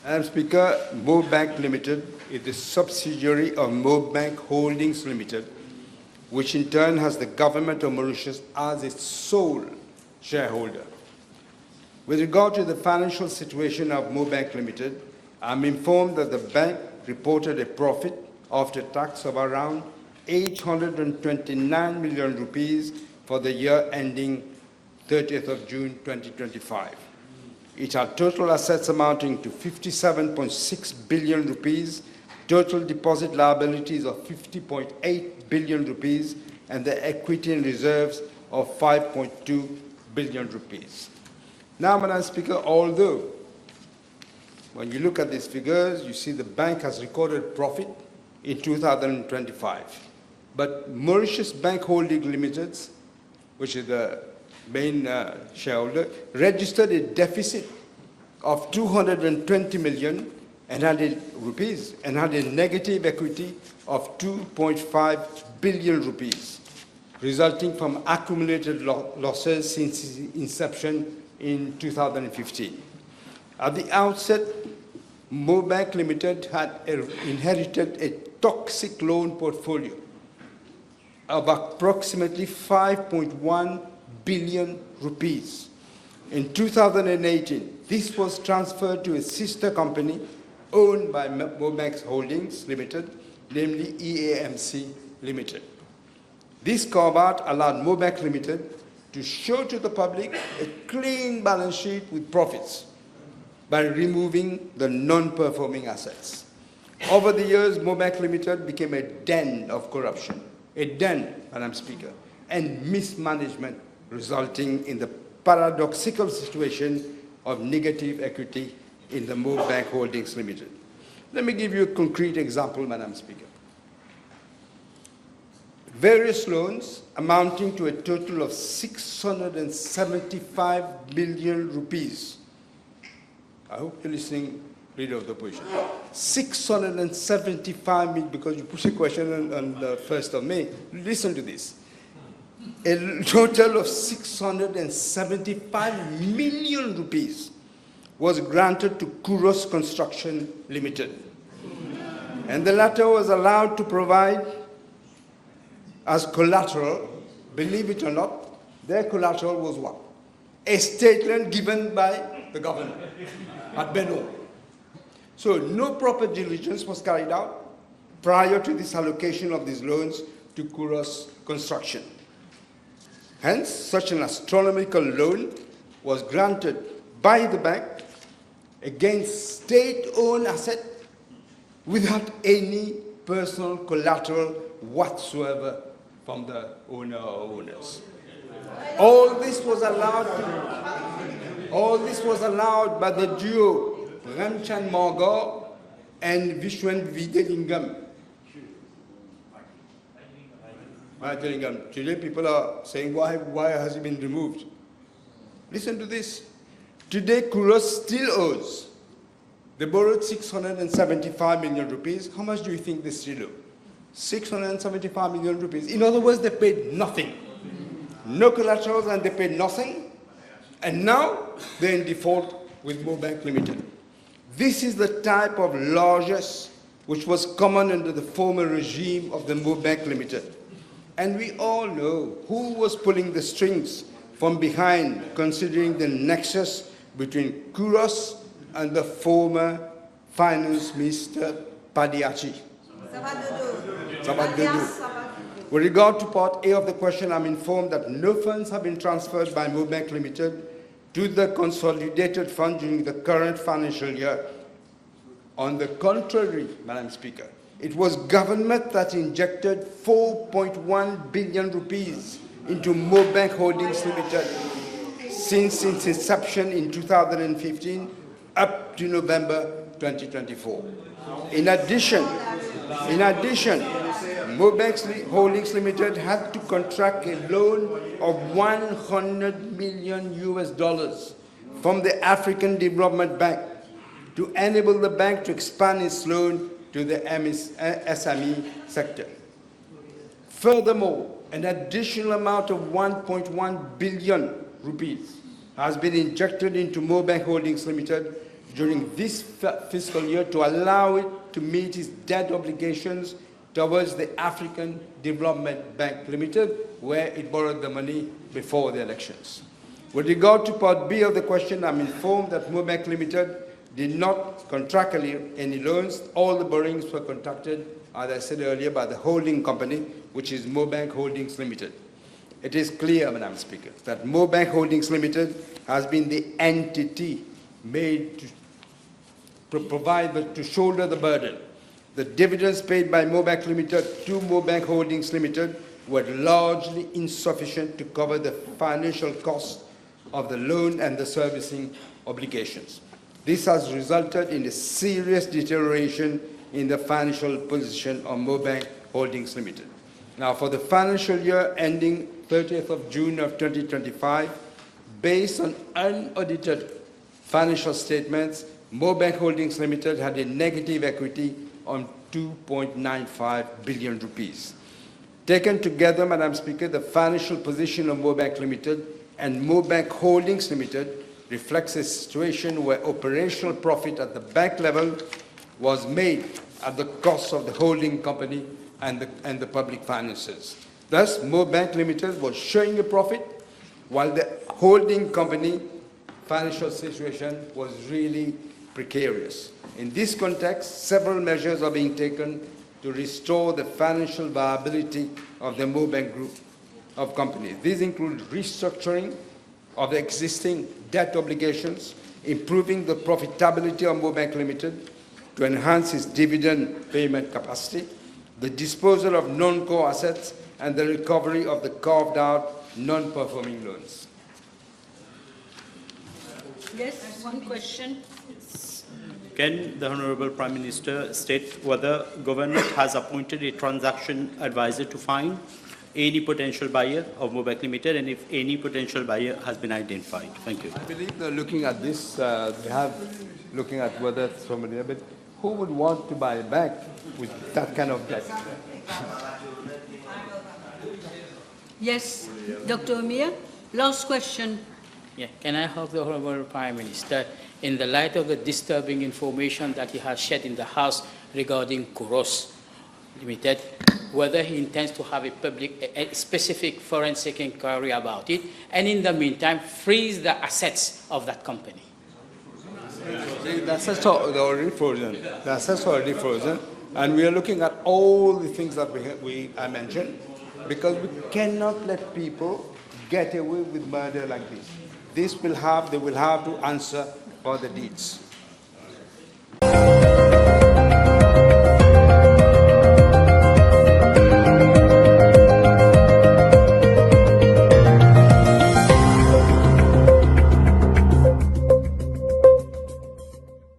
Madam Speaker, MauBank Limited is the subsidiary of MauBank Holdings Limited, which in turn has the government of Mauritius as its sole shareholder. With regard to the financial situation of MauBank Limited, I'm informed that the bank reported a profit after tax of around 829 million rupees for the year ending 30th of June 2025. It had total assets amounting to 57.6 billion rupees, total deposit liabilities of 50.8 billion rupees, and the equity and reserves of 5.2 billion rupees. Now, Madam Speaker, although when you look at these figures, you see the bank has recorded profit in 2025. But Mauritius Bank Holdings Limited, which is the main shareholder, registered a deficit of 220 million and had a negative equity of 2.5 billion rupees, resulting from accumulated losses since its inception in 2015. At the outset, MauBank Limited had inherited a toxic loan portfolio of approximately 5.1 billion rupees. In 2018, this was transferred to a sister company owned by MauBank Holdings Limited, namely EAMC Limited. This carve-out allowed MauBank Limited to show to the public a clean balance sheet with profits by removing the non-performing assets. Over the years, MauBank Limited became a den of corruption, a den, Madam Speaker, and mismanagement, resulting in the paradoxical situation of negative equity in the MauBank Holdings Limited. Let me give you a concrete example, Madam Speaker. Various loans amounting to a total of 675 billion rupees. I hope you're listening, Leader of the Opposition. 675 million, because you put a question on the 1st of May. Listen to this. A total of 675 million rupees was granted to Kuros Ltd. And the latter was allowed to provide as collateral, believe it or not, their collateral was what? A state land given by the government at Beno. So no proper diligence was carried out prior to this allocation of these loans to Kuros Construction. Hence, such an astronomical loan was granted by the bank against state-owned assets without any personal collateral whatsoever from the owner or owners. All this was allowed by the duo Premchand Mungar and Vishuene Vydelingum. Today people are saying, why has it been removed? Listen to this. Today Kuros still owes. They borrowed 675 million rupees. How much do you think they still owe? 675 million rupees. In other words, they paid nothing. No collaterals, and they paid nothing. And now they're in default with MauBank Limited. This is the type of largesse which was common under the former regime of the MauBank Limited. And we all know who was pulling the strings from behind, considering the nexus between Kuros and the former finance minister, Padiachi. With regard to part A of the question, I'm informed that no funds have been transferred by MauBank Limited to the consolidated fund during the current financial year. On the contrary, Madam Speaker, it was government that injected 4.1 billion rupees into MauBank Holdings Limited since its inception in 2015 up to November 2024. In addition, MauBank Holdings Limited had to contract a loan of $100 million from the African Development Bank to enable the bank to expand its loan to the SME sector. Furthermore, an additional amount of 1.1 billion rupees has been injected into MauBank Holdings Limited during this fiscal year to allow it to meet its debt obligations towards the African Development Bank Limited, where it borrowed the money before the elections. With regard to Part B of the question, I'm informed that MauBank Limited did not contractually any loans. All the borrowings were contracted, as I said earlier, by the holding company, which is MauBank Holdings Limited. It is clear, Madam Speaker, that MauBank Holdings Limited has been the entity made to shoulder the burden. The dividends paid by MauBank Limited to MauBank Holdings Limited were largely insufficient to cover the financial costs of the loan and the servicing obligations. This has resulted in a serious deterioration in the financial position of MauBank Holdings Limited. Now, for the financial year ending 30th of June of 2025, based on unaudited financial statements, MauBank Holdings Limited had a negative equity on 2.95 billion rupees. Taken together, Madam Speaker, the financial position of MauBank Limited and MauBank Holdings Limited reflects a situation where operational profit at the bank level was made at the cost of the holding company and the public finances. Thus, MauBank Limited was showing a profit, while the holding company financial situation was really precarious. In this context, several measures are being taken to restore the financial viability of the MauBank Group of companies. These include restructuring of the existing debt obligations, improving the profitability of MauBank Limited to enhance its dividend payment capacity, the disposal of non-core assets, and the recovery of the carved-out non-performing loans. Yes, one question. Can the Honourable Prime Minister state whether government has appointed a transaction advisor to find any potential buyer of MauBank Limited, and if any potential buyer has been identified? Thank you. I believe they're looking at this, they have looking at whether somebody, but who would want to buy a bank with that kind of debt? Yes, Dr. Amir. Last question. Yeah. Can I have the Honourable Prime Minister, in the light of the disturbing information that he has shared in the House regarding Kuros Ltd, whether he intends to have a specific forensic inquiry about it, and in the meantime, freeze the assets of that company? The assets are already frozen. The assets are already frozen, and we are looking at all the things that I mentioned, because we cannot let people get away with murder like this. They will have to answer for the deeds.